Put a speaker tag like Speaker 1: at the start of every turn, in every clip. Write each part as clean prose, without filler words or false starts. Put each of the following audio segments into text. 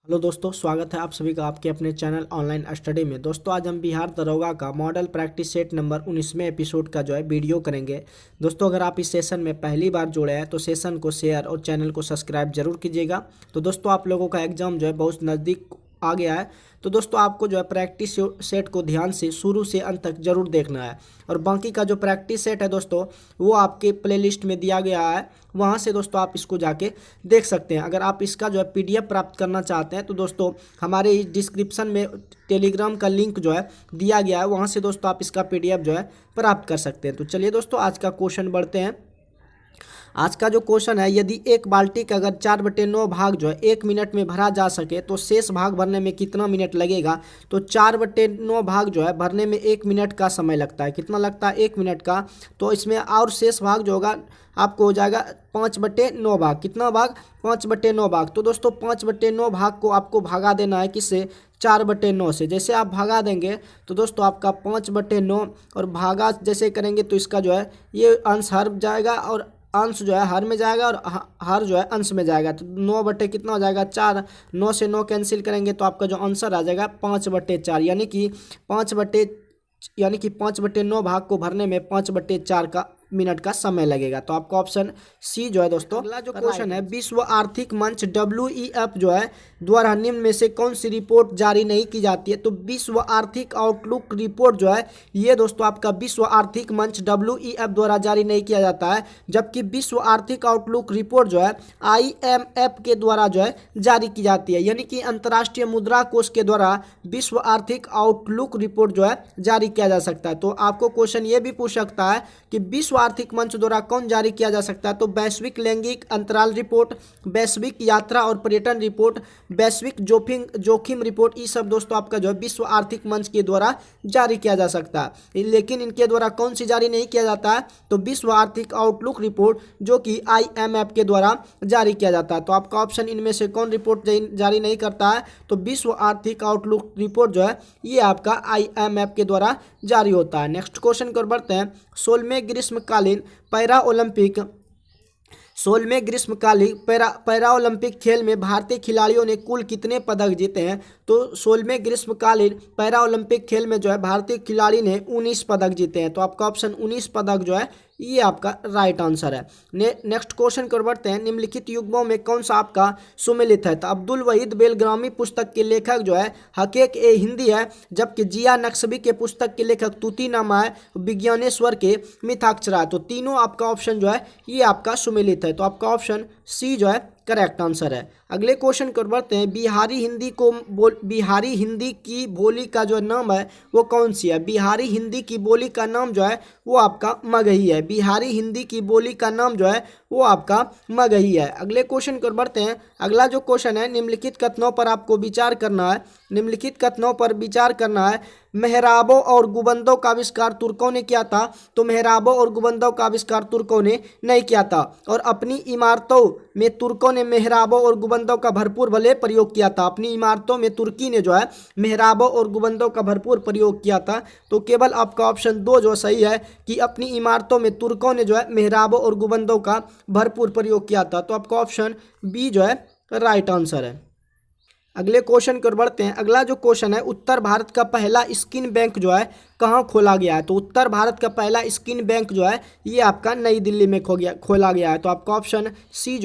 Speaker 1: Hello दोस्तों, स्वागत है आप सभी का आपके अपने चैनल ऑनलाइन स्टडी में। दोस्तों आज हम बिहार दरोगा का मॉडल प्रैक्टिस सेट नंबर 19वें एपिसोड का वीडियो करेंगे। दोस्तों अगर आप इस सेशन में पहली बार जुड़े हैं तो सेशन को शेयर और चैनल को सब्सक्राइब जरूर कीजिएगा। तो दोस्तों आप लोगों का एग्जाम बहुत नज़दीक आ गया है, तो दोस्तों आपको प्रैक्टिस सेट को ध्यान से शुरू से अंत तक जरूर देखना है। और बाकी का जो प्रैक्टिस सेट है दोस्तों वो आपके प्लेलिस्ट में दिया गया है, वहाँ से दोस्तों आप इसको जाके देख सकते हैं। अगर आप इसका पीडीएफ प्राप्त करना चाहते हैं तो दोस्तों हमारे इस डिस्क्रिप्शन में टेलीग्राम का लिंक दिया गया है, वहाँ से दोस्तों आप इसका पीडीएफ प्राप्त कर सकते हैं। तो चलिए दोस्तों आज का क्वेश्चन बढ़ते हैं। आज का जो क्वेश्चन है, यदि एक बाल्टी का अगर 4/9 भाग 1 मिनट में भरा जा सके तो शेष भाग भरने में कितना मिनट लगेगा। तो 4/9 भाग भरने में 1 मिनट का समय लगता है। कितना लगता है? 1 मिनट का। तो इसमें और शेष भाग होगा आपको हो जाएगा 5/9 भाग। कितना भाग? 5/9 भाग। तो दोस्तों 5/9 भाग को आपको भागा देना है किससे? 4/9 से। जैसे आप भागा देंगे तो दोस्तों आपका 5/9 और भागा जैसे करेंगे तो इसका ये अंश हर जाएगा और अंश हर में जाएगा और हर अंश में जाएगा। तो 9 बटे कितना हो जाएगा? 4। 9 से 9 कैंसिल करेंगे तो आपका जो आंसर आ जाएगा 5/4, यानी कि 5/9 भाग को भरने में 5/4 का मिनट का समय लगेगा। तो आपका ऑप्शन सी दोस्तों। अगला जो क्वेश्चन है, विश्व आर्थिक मंच WEF द्वारा निम्न में से कौन सी रिपोर्ट जारी नहीं की जाती है। तो विश्व आर्थिक आउटलुक रिपोर्ट ये दोस्तों आपका विश्व आर्थिक मंच WEF द्वारा जारी नहीं किया जाता है, जबकि विश्व आर्थिक आउटलुक रिपोर्ट IMF के द्वारा जारी की जाती है। यानी कि अंतर्राष्ट्रीय मुद्रा कोष के द्वारा विश्व आर्थिक आउटलुक रिपोर्ट जारी किया जा सकता है। तो आपको क्वेश्चन ये भी पूछ सकता है कि विश्व आर्थिक मंच द्वारा कौन जारी किया जा सकता है। तो वैश्विक लैंगिक अंतराल रिपोर्ट, वैश्विक यात्रा और पर्यटन रिपोर्ट, वैश्विक जोखिम रिपोर्ट, ये सब दोस्तों आपका विश्व आर्थिक मंच के द्वारा जारी किया जा सकता है। लेकिन इनके द्वारा कौन सी जारी नहीं किया जाता है? तो विश्व आर्थिक आउटलुक रिपोर्ट, जो कि IMF के द्वारा जारी किया जाता है। तो आपका ऑप्शन इनमें से कौन रिपोर्ट जारी नहीं करता है? तो विश्व आर्थिक आउटलुक रिपोर्ट ये आपका IMF के द्वारा जारी होता है। नेक्स्ट क्वेश्चन को बढ़ते हैं। 16वें ग्रीष्मकालीन पैरा ओलंपिक खेल में भारतीय खिलाड़ियों ने कुल कितने पदक जीते हैं। तो 16वें ग्रीष्मकालीन पैरा ओलंपिक खेल में भारतीय खिलाड़ी ने 19 पदक जीते हैं। तो आपका ऑप्शन 19 पदक ये आपका राइट आंसर है। नेक्स्ट क्वेश्चन को बढ़ते हैं। निम्नलिखित युग्मों में कौन सा आपका सुमेलित है। तो अब्दुल वहीद बेलग्रामी पुस्तक के लेखक हकीक ए हिंदी है, जबकि जिया नक्शबी के पुस्तक के लेखक तूतीनामा है, विज्ञानेश्वर के मिथाक्षरा। तो तीनों आपका ऑप्शन ये आपका सुमेलित है। तो आपका ऑप्शन सी करेक्ट आंसर है। अगले क्वेश्चन को बढ़ते हैं। बिहारी हिंदी की बोली का नाम है वो कौन सी है। बिहारी हिंदी की बोली का नाम वो आपका मगही है। बिहारी हिंदी की बोली का नाम वो आपका मगही है। अगले क्वेश्चन को बढ़ते हैं। अगला जो क्वेश्चन है, निम्नलिखित कथनों पर आपको विचार करना है। निम्नलिखित कथनों पर विचार करना है। मेहराबों और गुंबदों का आविष्कार तुर्कों ने किया था। तो मेहराबों और गुंबदों का आविष्कार तुर्कों ने नहीं किया था, और अपनी इमारतों में तुर्कों ने मेहराबों और गुंबदों का भरपूर भले प्रयोग किया था। अपनी इमारतों में तुर्की ने मेहराबों और गुंबदों का भरपूर प्रयोग किया था। तो केवल आपका ऑप्शन 2 सही है कि अपनी इमारतों में तुर्कों ने मेहराबों और गुंबदों का भरपूर प्रयोग किया था। तो आपका ऑप्शन बी राइट आंसर है। अगले क्वेश्चन की ओर बढ़ते हैं। अगला जो क्वेश्चन है, उत्तर भारत का पहला स्किन बैंक कहाँ खोला गया है। तो उत्तर भारत का पहला स्किन बैंक ये आपका नई दिल्ली में खोला गया है। तो आपका ऑप्शन सी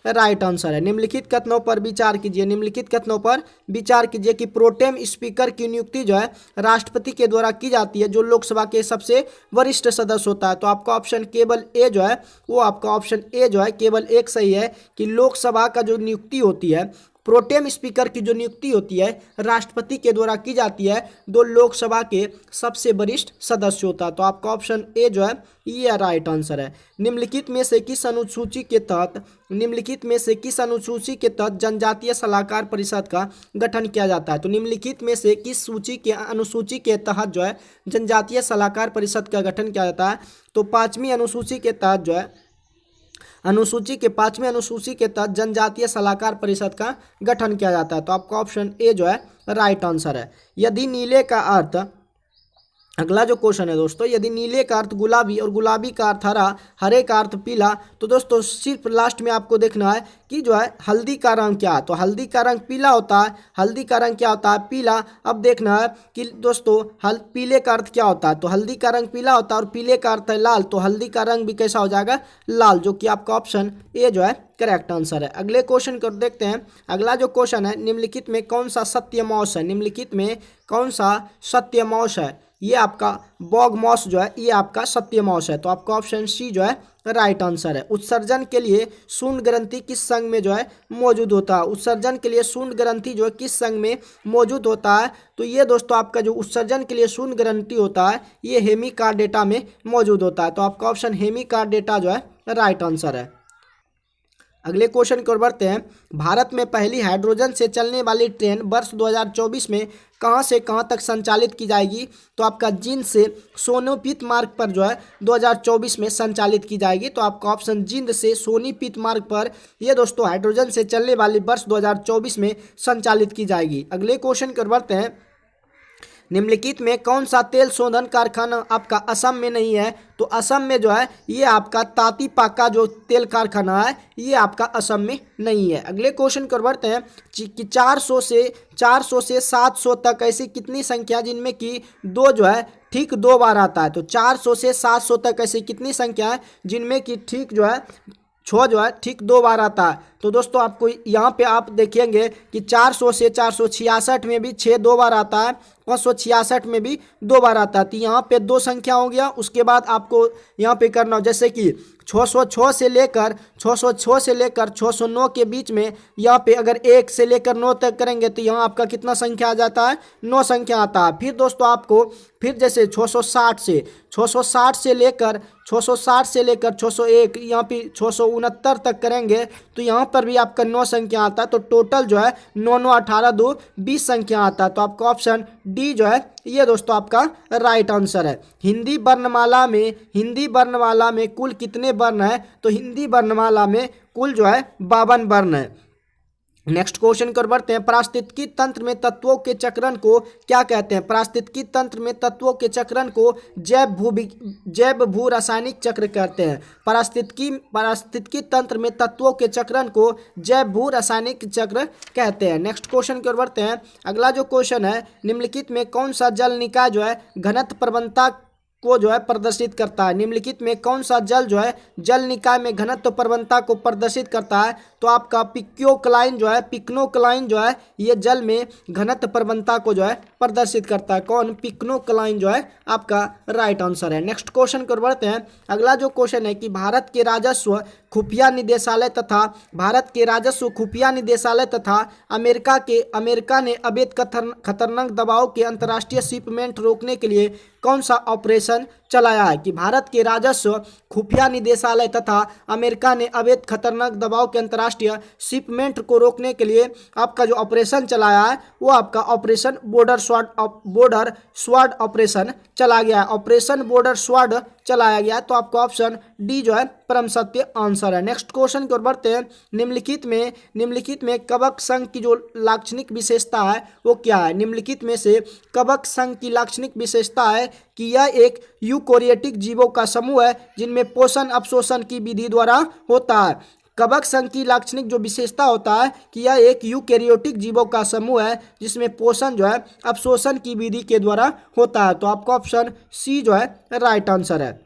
Speaker 1: राइट आंसर है। निम्नलिखित कथनों पर विचार कीजिए। निम्नलिखित कथनों पर विचार कीजिए कि प्रोटेम स्पीकर की नियुक्ति राष्ट्रपति के द्वारा की जाती है, जो लोकसभा के सबसे वरिष्ठ सदस्य होता है। तो आपका ऑप्शन केवल ए वो आपका ऑप्शन ए केवल एक सही है कि लोकसभा का जो नियुक्ति होती है, प्रोटेम स्पीकर की जो नियुक्ति होती है राष्ट्रपति के द्वारा की जाती है, जो लोकसभा के सबसे वरिष्ठ सदस्य होता है। तो आपका ऑप्शन ए ये राइट आंसर है। निम्नलिखित में से किस अनुसूची के तहत जनजातीय सलाहकार परिषद का गठन किया जाता है। तो निम्नलिखित में से किस अनुसूची के तहत जनजातीय सलाहकार परिषद का गठन किया जाता है। तो 5वीं अनुसूची के तहत पांचवें अनुसूची के तहत जनजातीय सलाहकार परिषद का गठन किया जाता है। तो आपका ऑप्शन ए राइट आंसर है। यदि नीले का अर्थ अगला जो क्वेश्चन है दोस्तों, यदि नीले का अर्थ गुलाबी और गुलाबी का अर्थ हरा, हरे का अर्थ पीला, तो दोस्तों सिर्फ लास्ट में आपको देखना है कि जो है हल्दी का रंग क्या है। तो हल्दी का रंग पीला होता है, हल्दी का रंग क्या होता है, पीला। अब देखना है कि दोस्तों पीले का अर्थ क्या होता है। तो हल्दी का रंग पीला होता है और पीले का अर्थ है लाल, तो हल्दी का रंग भी कैसा हो जाएगा, लाल, जो कि आपका ऑप्शन ए जो है करेक्ट आंसर है। अगले क्वेश्चन को देखते हैं। अगला जो क्वेश्चन है, निम्नलिखित में कौन सा सत्यमौस है, निम्नलिखित में कौन सा सत्यमौस है। ये आपका बॉग मॉस जो है, ये आपका सत्यमौस है। तो आपका ऑप्शन सी जो है राइट आंसर है। उत्सर्जन के लिए शून्य ग्रंथि किस संघ में जो है मौजूद होता है। उत्सर्जन के लिए शून्य ग्रंथि जो है किस संघ में मौजूद होता है। तो ये दोस्तों आपका जो उत्सर्जन के लिए शून्य ग्रंथि होता है, ये हेमिकार्डेटा में मौजूद होता है। तो आपका ऑप्शन हेमिकार्डेटा जो है राइट आंसर है। अगले क्वेश्चन की ओर बढ़ते हैं। भारत में पहली हाइड्रोजन से चलने वाली ट्रेन वर्ष 2024 में कहां से कहां तक संचालित की जाएगी। तो आपका जींद से सोनीपत मार्ग पर जो है 2024 में संचालित की जाएगी। तो आपका ऑप्शन जींद से सोनीपत मार्ग पर ये दोस्तों हाइड्रोजन से चलने वाली वर्ष 2024 में संचालित की जाएगी। अगले क्वेश्चन की ओर बढ़ते हैं। निम्नलिखित में कौन सा तेल शोधन कारखाना आपका असम में नहीं है। तो असम में जो है ये आपका तातीपाका जो तेल कारखाना है, ये आपका असम में नहीं है। अगले क्वेश्चन कर बढ़ते हैं कि 400 से 700 तक ऐसी कितनी संख्या जिनमें कि दो जो है ठीक दो बार आता है। तो 400 से 700 तक ऐसी कितनी संख्या है जिनमें कि ठीक जो है 6 जो है ठीक दो बार आता है। तो दोस्तों आपको यहाँ पे आप देखेंगे कि 400 से 466 में भी 6 दो बार आता है, 566 में भी दो बार आता है। तो यहाँ पे दो संख्या हो गया। उसके बाद आपको यहाँ पे करना हो, जैसे कि 606 से लेकर 609 के बीच में यहाँ पे अगर 1 से लेकर 9 तक करेंगे तो यहाँ आपका कितना संख्या आ जाता है, 9 संख्या आता है। फिर दोस्तों आपको फिर जैसे 660 से लेकर 601 यहाँ पे 669 तक करेंगे तो यहाँ पर भी आपका 9 संख्या आता है। तो टोटल जो है 9 9 18 2 20 संख्या आता है। तो आपका ऑप्शन डी जो है ये दोस्तों आपका राइट आंसर है। हिंदी वर्णमाला में कुल कितने वर्ण है। तो हिंदी वर्णमाला में कुल जो है 52 वर्ण है। नेक्स्ट क्वेश्चन कर बढ़ते हैं। पारिस्थितिकी तंत्र में तत्वों के चक्रण को क्या कहते हैं। पारिस्थितिकी तंत्र में तत्वों के चक्रण को जैव भू रासायनिक चक्र कहते हैं। पारिस्थितिकी तंत्र में तत्वों के चक्रण को जैव भू रासायनिक चक्र कहते हैं। नेक्स्ट क्वेश्चन की ओर बढ़ते हैं। अगला जो क्वेश्चन है, निम्नलिखित में कौन सा जल निकाय जो है घनत्व प्रवणता को जो है प्रदर्शित करता है। निम्नलिखित में कौन सा जल जो है जल निकाय में घनत्व प्रवणता को प्रदर्शित करता है। तो आपका पिक्नोक्लाइन जो है ये जल में घनत्व प्रवणता को जो है प्रदर्शित करता है। कौन, पिक्नोक्लाइन जो है आपका राइट आंसर है। नेक्स्ट क्वेश्चन को बढ़ते हैं। अगला जो क्वेश्चन है कि भारत के राजस्व खुफिया निदेशालय तथा अमेरिका ने अवैध खतरनाक दवाओं के अंतर्राष्ट्रीय शिपमेंट रोकने के लिए कौन सा ऑपरेशन चलाया है। कि भारत के राजस्व खुफिया निदेशालय तथा अमेरिका ने अवैध खतरनाक दवाओं के अंतर्राष्ट्रीय शिपमेंट को रोकने के लिए आपका जो ऑपरेशन चलाया है वो आपका ऑपरेशन बॉर्डर स्वॉर्ड ऑपरेशन चला गया है। ऑपरेशन बॉर्डर स्वॉर्ड चलाया गया है। तो आपका ऑप्शन डी जो है परम सत्य आंसर है। नेक्स्ट क्वेश्चन की ओर बढ़ते हैं। निम्नलिखित में कवक संघ की जो लाक्षणिक विशेषता है वो क्या है। निम्नलिखित में से कवक संघ की लाक्षणिक विशेषता है कि यह एक यूकोरियोटिक जीवों का समूह है जिनमें पोषण अवशोषण की विधि द्वारा होता है। कवक संघ की लाक्षणिक जो विशेषता होता है कि यह एक यूकेरियोटिक जीवों का समूह है जिसमें पोषण जो है अवशोषण की विधि के द्वारा होता है। तो आपका ऑप्शन सी जो है राइट आंसर है।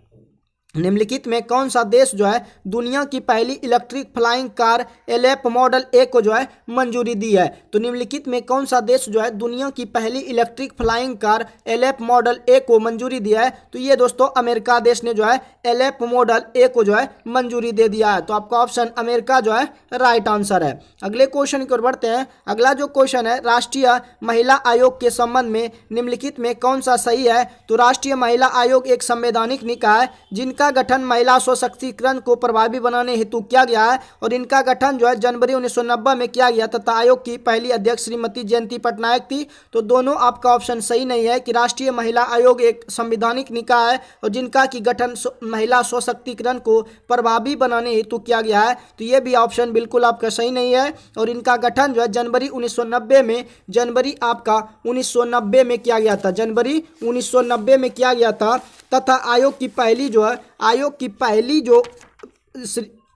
Speaker 1: निम्नलिखित में कौन सा देश जो है दुनिया की पहली electric flying car Alleppey model ए को जो है मंजूरी दी है। तो निम्नलिखित में कौन सा देश जो है दुनिया की पहली electric flying car Alleppey model ए को मंजूरी दिया है। तो ये दोस्तों अमेरिका देश ने जो है एलेप मॉडल ए को जो है मंजूरी दे दिया है। तो आपका ऑप्शन अमेरिका जो है राइट आंसर है। अगले क्वेश्चन की ओर बढ़ते हैं। अगला जो क्वेश्चन है, राष्ट्रीय महिला आयोग के संबंध में निम्नलिखित में कौन सा सही है। तो राष्ट्रीय महिला आयोग एक संवैधानिक निकाय जिनका इनका गठन महिला सशक्तिकरण को प्रभावी बनाने हेतु किया गया है और इनका गठन जो है जनवरी 1990 में किया गया तथा आयोग की पहली अध्यक्ष श्रीमती जयंती पटनायक थी। तो दोनों आपका ऑप्शन सही नहीं है कि राष्ट्रीय महिला आयोग एक संवैधानिक निकाय है और जिनका की गठन महिला सशक्तिकरण को प्रभावी बनाने हेतु किया गया है। तो ये भी ऑप्शन बिल्कुल आपका सही नहीं है और इनका गठन जो है जनवरी 1990 में आपका 1990 में किया गया था, जनवरी 1990 में किया गया था तथा आयोग की पहली जो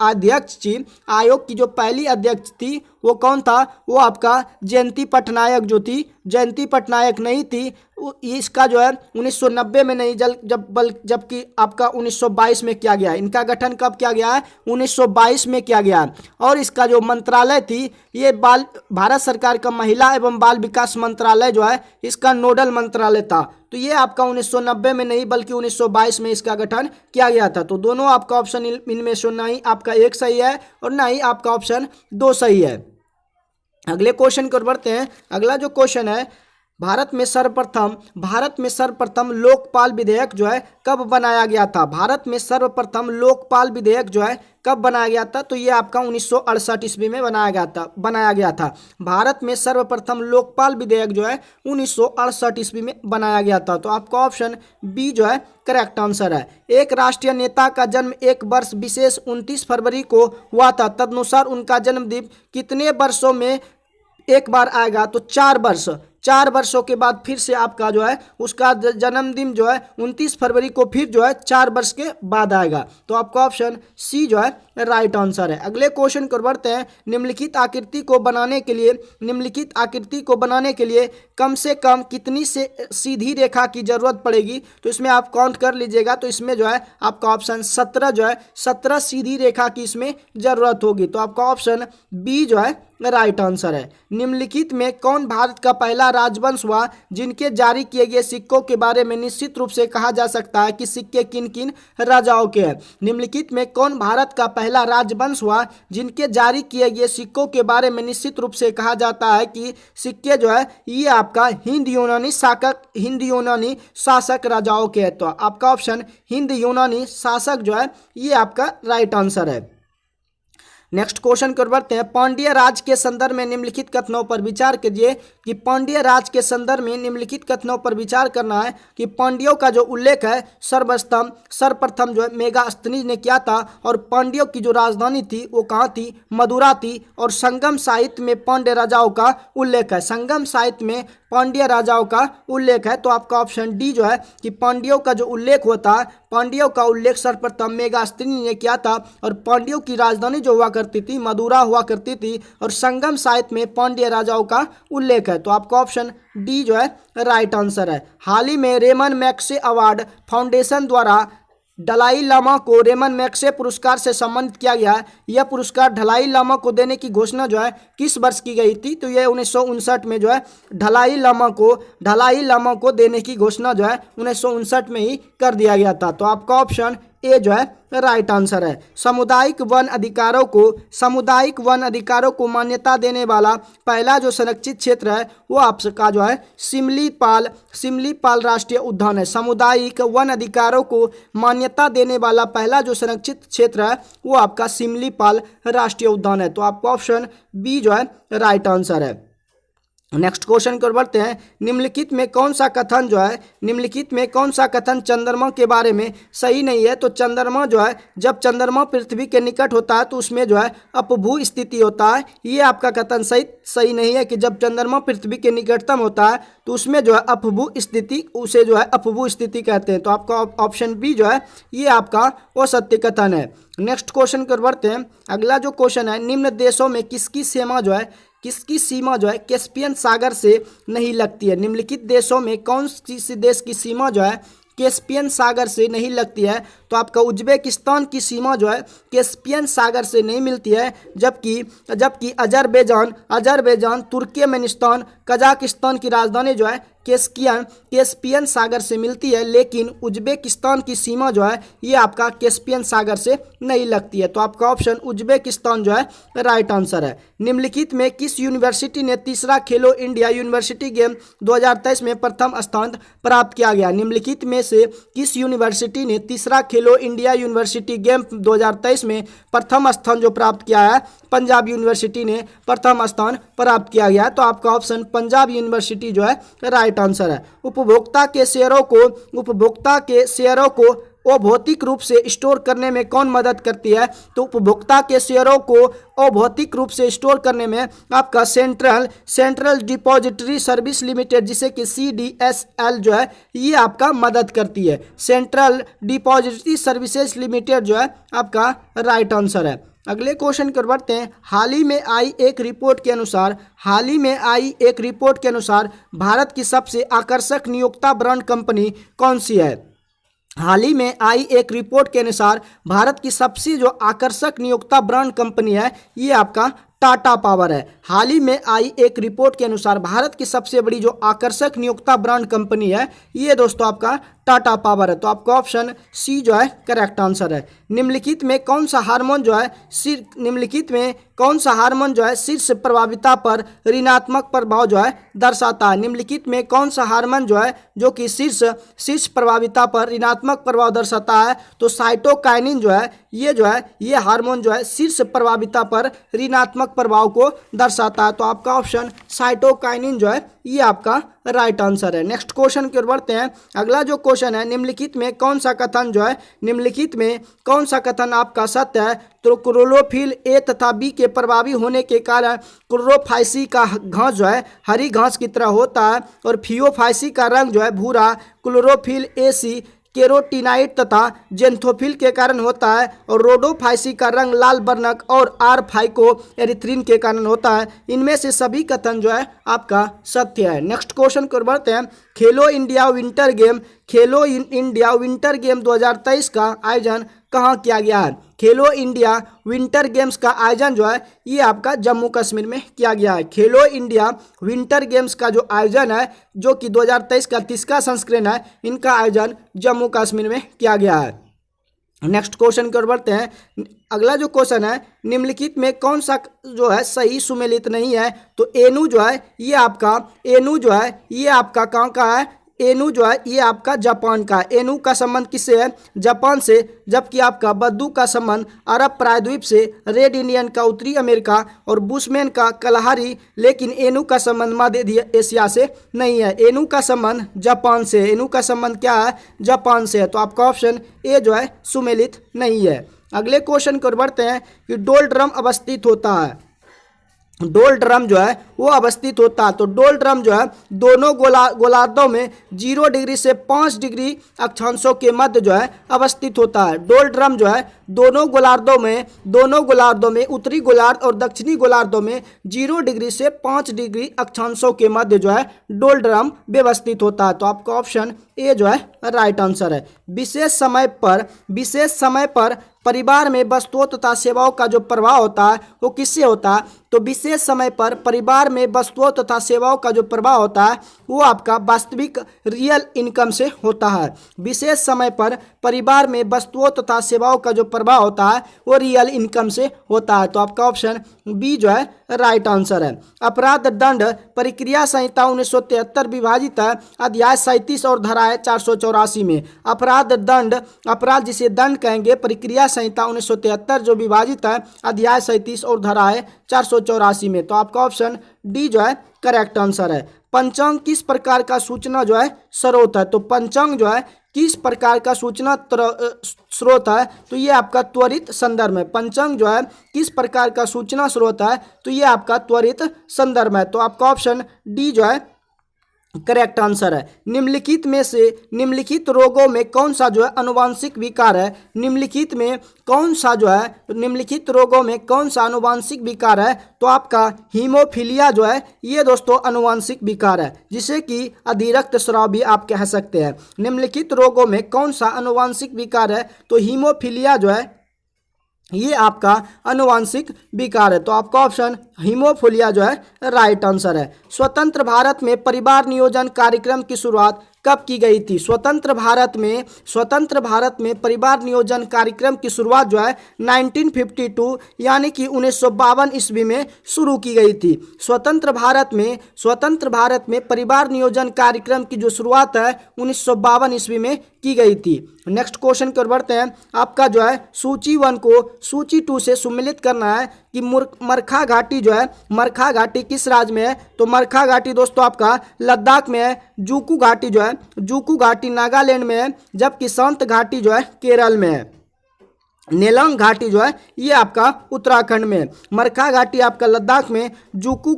Speaker 1: अध्यक्ष थी, आयोग की जो पहली अध्यक्ष थी वो कौन था, वो आपका जयंती पटनायक जो थी, जयंती पटनायक नहीं थी। इसका जो है 1990 में नहीं जबकि आपका 1922 में किया गया। इनका गठन कब किया गया है, 1922 में किया गया। और इसका जो मंत्रालय थी ये भारत सरकार का महिला एवं बाल विकास मंत्रालय जो है इसका नोडल मंत्रालय था। तो ये आपका 1990 में नहीं बल्कि 1922 में इसका गठन किया गया था। तो दोनों आपका ऑप्शन इनमें से ना ही आपका एक सही है और ना ही आपका ऑप्शन दो सही है। अगले क्वेश्चन को बढ़ते हैं। अगला जो क्वेश्चन है, भारत में सर्वप्रथम लोकपाल विधेयक जो है कब बनाया गया था। भारत में सर्वप्रथम लोकपाल विधेयक जो है कब बनाया गया था, तो ये आपका 1968 ईस्वी में बनाया गया था। भारत में सर्वप्रथम लोकपाल विधेयक जो है 1968 ईस्वी में बनाया गया था। तो आपका ऑप्शन बी जो है करेक्ट आंसर है। एक राष्ट्रीय नेता का जन्म एक वर्ष विशेष 29 फरवरी को हुआ था, तदनुसार उनका जन्मदिन कितने वर्षों में एक बार आएगा, तो 4 वर्षों के बाद फिर से आपका जो है उसका जन्मदिन जो है 29 फरवरी को फिर जो है 4 वर्ष के बाद आएगा। तो आपका ऑप्शन सी जो है राइट आंसर है। अगले क्वेश्चन को बढ़ते हैं। निम्नलिखित आकृति को बनाने के लिए कम से कम कितनी से सीधी रेखा की जरूरत पड़ेगी, तो इसमें आप काउंट कर लीजिएगा। तो इसमें जो है आपका ऑप्शन 17 सीधी रेखा की इसमें जरूरत होगी। तो आपका ऑप्शन बी जो है राइट आंसर है। निम्नलिखित में कौन भारत का पहला राजवंश हुआ जिनके जारी किए गए सिक्कों के बारे में निश्चित रूप से कहा जा सकता है कि सिक्के किन किन राजाओं के हैं। निम्नलिखित में कौन भारत का पहला राजवंश हुआ जिनके जारी किए गए सिक्कों के बारे में निश्चित रूप से कहा जाता है कि सिक्के जो है ये आपका हिंद यूनानी शासक राजाओं के हैं। तो आपका ऑप्शन हिंद यूनानी शासक जो है ये आपका राइट आंसर है। नेक्स्ट क्वेश्चन को बढ़ते हैं। पांड्य राज के संदर्भ में निम्नलिखित कथनों पर विचार कीजिए कि पांड्य राज के संदर्भ में निम्नलिखित कथनों पर विचार करना है कि पांड्यों का जो उल्लेख है सर्वप्रथम जो है मेगास्थनीज ने किया था और पांड्यों की जो राजधानी थी वो कहाँ थी, मदुरा थी। और संगम साहित्य में पांड्य राजाओं का उल्लेख है, संगम साहित्य में पांड्य राजाओं का उल्लेख है। तो आपका ऑप्शन डी जो है कि पांड्यों का जो उल्लेख होता है, पांड्यों का उल्लेख सर्वप्रथम मेगास्थनी ने किया था और पांड्यों की राजधानी जो हुआ करती थी मदुरा हुआ करती थी और संगम साहित्य में पांड्य राजाओं का उल्लेख है। तो आपका ऑप्शन डी जो है राइट आंसर है। हाल ही में रेमन मैग्से अवार्ड फाउंडेशन द्वारा दलाई लामा को रेमन मैग्से पुरस्कार से सम्मानित किया गया है। यह पुरस्कार दलाई लामा को देने की घोषणा जो है किस वर्ष की गई थी, तो यह 1959 में जो है दलाई लामा को देने की घोषणा जो है 1959 में ही कर दिया गया था। तो आपका ऑप्शन ए जो है राइट आंसर है। सामुदायिक वन अधिकारों को मान्यता देने वाला पहला जो संरक्षित क्षेत्र है वो आपका जो है सिमलीपाल राष्ट्रीय उद्यान है। सामुदायिक वन अधिकारों को मान्यता देने वाला पहला जो संरक्षित क्षेत्र है वो आपका सिमलीपाल राष्ट्रीय उद्यान है। तो आपका ऑप्शन बी जो है राइट आंसर है। नेक्स्ट क्वेश्चन को बढ़ते हैं। निम्नलिखित में कौन सा कथन चंद्रमा के बारे में सही नहीं है, तो चंद्रमा जो है जब चंद्रमा पृथ्वी के निकट होता है तो उसमें जो है अपभू स्थिति होता है। ये आपका कथन सही नहीं है कि जब चंद्रमा पृथ्वी के निकटतम होता है तो उसमें जो है अपभू स्थिति कहते हैं। तो आपका ऑप्शन बी जो है ये आपका असत्य कथन है। नेक्स्ट क्वेश्चन को बढ़ते हैं। अगला जो क्वेश्चन है, निम्न देशों में किसकी सीमा जो है कैस्पियन सागर से नहीं लगती है। निम्नलिखित देशों में कौन सी देश की सीमा जो है कैस्पियन सागर से नहीं लगती है, तो आपका उज्बेकिस्तान की सीमा जो है कैस्पियन सागर से नहीं मिलती है, जबकि अजरबैजान, तुर्कमेनिस्तान, कजाकिस्तान की राजधानी जो है कैस्पियन सागर से मिलती है, लेकिन उज्बेकिस्तान की सीमा जो है ये आपका कैस्पियन सागर से नहीं लगती है। तो आपका ऑप्शन उज्बेकिस्तान जो है राइट आंसर है। निम्नलिखित में किस यूनिवर्सिटी ने तीसरा खेलो इंडिया यूनिवर्सिटी गेम 2023 में प्रथम स्थान प्राप्त किया गया? निम्नलिखित में से किस यूनिवर्सिटी ने तीसरा खेलो इंडिया यूनिवर्सिटी गेम 2023 में प्रथम स्थान जो प्राप्त किया है? पंजाब यूनिवर्सिटी ने प्रथम स्थान प्राप्त किया गया है। तो आपका ऑप्शन पंजाब यूनिवर्सिटी जो है राइट आंसर है। उपभोक्ता के शेयरों को अभौतिक रूप से स्टोर करने में कौन मदद करती है? तो उपभोक्ता के शेयरों को अभौतिक रूप से स्टोर करने में आपका सेंट्रल डिपॉजिटरी सर्विस लिमिटेड, जिसे कि CDSL जो है ये आपका मदद करती है। सेंट्रल डिपॉजिटरी सर्विसेज लिमिटेड जो है आपका राइट आंसर है। अगले क्वेश्चन की ओर बढ़ते हैं। हाल ही में आई एक रिपोर्ट के अनुसार भारत की सबसे आकर्षक नियोक्ता ब्रांड कंपनी कौन सी है? हाल ही में आई एक रिपोर्ट के अनुसार भारत की सबसे जो आकर्षक नियोक्ता ब्रांड कंपनी है ये आपका टाटा पावर है। हाल ही में आई एक रिपोर्ट के अनुसार भारत की सबसे बड़ी जो आकर्षक नियोक्ता ब्रांड कंपनी है ये दोस्तों आपका टाटा पावर है। तो आपका ऑप्शन सी जो है करेक्ट आंसर है। निम्नलिखित में कौन सा हार्मोन जो है शीर्ष प्रभाविता पर ऋणात्मक प्रभाव जो है दर्शाता है? निम्नलिखित में कौन सा हार्मोन जो है जो कि शीर्ष प्रभाविता पर ऋणात्मक प्रभाव दर्शाता है? तो साइटोकाइनिन जो है ये हार्मोन जो है शीर्ष प्रभाविता पर ऋणात्मक प्रभाव को दर्शाता है। तो आपका ऑप्शन साइटोकाइनिन जो है ये आपका राइट आंसर है। नेक्स्ट क्वेश्चन की ओर बढ़ते हैं। अगला जो क्वेश्चन है, निम्नलिखित में कौन सा कथन आपका सत्य है? तो क्लोरोफिल ए तथा बी के प्रभावी होने के कारण क्लोरोफाइसी का घास जो है हरी घास की तरह होता है और फियोफाइसी का रंग जो है भूरा क्लोरोफिल ए सी केरोटिनाइड तथा जेंथोफिल के कारण होता है और रोडोफाइसी का रंग लाल वर्णक और आर फाइको एरिथ्रिन के कारण होता है। इनमें से सभी कथन जो है आपका सत्य है। नेक्स्ट क्वेश्चन को बढ़ते हैं। खेलो इंडिया विंटर गेम 2023 का आयोजन कहाँ किया गया है? खेलो इंडिया विंटर गेम्स का आयोजन जो है ये आपका जम्मू कश्मीर में किया गया है। खेलो इंडिया विंटर गेम्स का जो आयोजन है जो कि 2023 का 30वां संस्करण है, इनका आयोजन जम्मू कश्मीर में किया गया है। नेक्स्ट क्वेश्चन की ओर बढ़ते हैं। अगला जो क्वेश्चन है, निम्नलिखित में कौन सा जो है सही सुमेलित नहीं है? तो एनु जो है ये आपका कहाँ का है? एनु जो है ये आपका जापान का। एनु का संबंध किससे है? जापान से। जबकि आपका बद्दू का संबंध अरब प्रायद्वीप से, रेड इंडियन का उत्तरी अमेरिका और बुशमैन का कलहारी। लेकिन एनु का संबंध मध्य एशिया से नहीं है। एनु का संबंध जापान से। एनु का संबंध क्या है? जापान से है। तो आपका ऑप्शन ए जो है सुमेलित नहीं है। अगले क्वेश्चन की ओर बढ़ते हैं कि डोल ड्रम अवस्थित होता है। डोल ड्रम जो है वो अवस्थित होता है। तो डोल ड्रम जो है दोनों गोलार्धों में 0 डिग्री से 5 डिग्री अक्षांशों के मध्य जो है अवस्थित होता है। डोल ड्रम जो है दोनों गोलार्धों में उत्तरी गोलार्ध और दक्षिणी गोलार्धों में 0 डिग्री से 5 डिग्री अक्षांशों के मध्य जो है डोल ड्रम व्यवस्थित होता है। तो आपका ऑप्शन ए जो है राइट आंसर है। विशेष समय पर परिवार में वस्तुओं तथा सेवाओं का जो प्रभाव होता है वो किससे होता है? तो विशेष समय पर परिवार में वस्तुओं तथा सेवाओं का जो प्रभाव होता है वो आपका वास्तविक रियल इनकम से होता है। विशेष समय पर परिवार में वस्तुओं तथा सेवाओं का जो प्रभाव होता है वो रियल इनकम से होता है। तो आपका ऑप्शन बी जो है राइट आंसर है। अपराध दंड प्रक्रिया संहिता 1973 विभाजित है अध्याय 37 और धाराएं 484 में। अपराध जिसे दंड कहेंगे, प्रक्रिया संहिता 1973 जो विभाजित है अध्याय 37 और धाराएं 484 में। तो आपका ऑप्शन डी जो है करेक्ट आंसर है। पंचांग किस प्रकार का सूचना जो है स्रोत है? तो पंचांग जो है किस प्रकार का सूचना स्रोत है? तो ये आपका त्वरित संदर्भ है। पंचांग जो है किस प्रकार का सूचना स्रोत है? तो ये आपका त्वरित संदर्भ है। तो आपका ऑप्शन डी जो है करेक्ट आंसर है। निम्नलिखित रोगों में कौन सा जो है अनुवांशिक विकार है? निम्नलिखित रोगों में कौन सा अनुवांशिक विकार है? तो आपका हीमोफीलिया जो है ये दोस्तों अनुवांशिक विकार है, जिसे कि अधिरक्त स्राव भी आप कह सकते हैं। निम्नलिखित रोगों में कौन सा अनुवांशिक विकार है? तो हीमोफीलिया जो है ये आपका अनुवांशिक विकार है। तो आपका ऑप्शन हीमोफीलिया जो है राइट आंसर है। स्वतंत्र भारत में परिवार नियोजन कार्यक्रम की शुरुआत कब की गई थी? स्वतंत्र भारत में परिवार नियोजन कार्यक्रम की शुरुआत जो है 1952 यानी कि 1952 ईस्वी में शुरू की गई थी। स्वतंत्र भारत में परिवार नियोजन कार्यक्रम की जो शुरुआत है 1952 ईस्वी में की गई थी। नेक्स्ट क्वेश्चन की ओर बढ़ते हैं। आपका जो है सूची 1 को सूची 2 से सम्मिलित करना है कि मरखा घाटी जो है, मरखा घाटी किस राज्य में है? तो मरखा घाटी दोस्तों आपका लद्दाख में है। जूकू घाटी जो है, जूकू घाटी नागालैंड में है, जबकि संत घाटी जो है केरल में है। नेलोंग घाटी जो है ये आपका उत्तराखंड में, मरखा घाटी आपका लद्दाख में, जूकू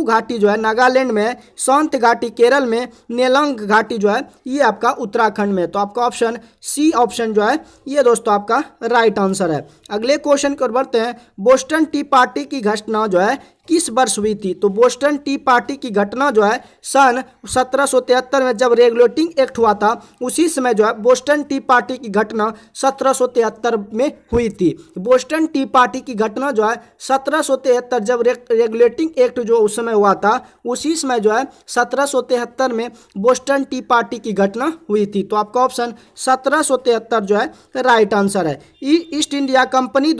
Speaker 1: घाटी जो है नागालैंड में, संत घाटी केरल में, नेलोंग घाटी जो है ये आपका उत्तराखंड में। तो आपका ऑप्शन सी ऑप्शन जो है ये दोस्तों आपका राइट आंसर है। अगले क्वेश्चन की ओर बढ़ते हैं। बोस्टन टी पार्टी की घटना जो है किस वर्ष हुई थी? तो बोस्टन टी पार्टी की घटना जो है सन 1773 में जब रेगुलेटिंग एक्ट हुआ था, उसी समय जो है बोस्टन टी पार्टी की घटना 1773 में हुई थी। बोस्टन टी पार्टी की घटना जो है 1773 जब रेगुलेटिंग एक्ट जो उस समय हुआ था, उसी समय जो है 1773 में बोस्टन टी पार्टी की घटना हुई थी। तो आपका ऑप्शन 1773 जो है राइट आंसर है। ईस्ट इंडिया कंपनी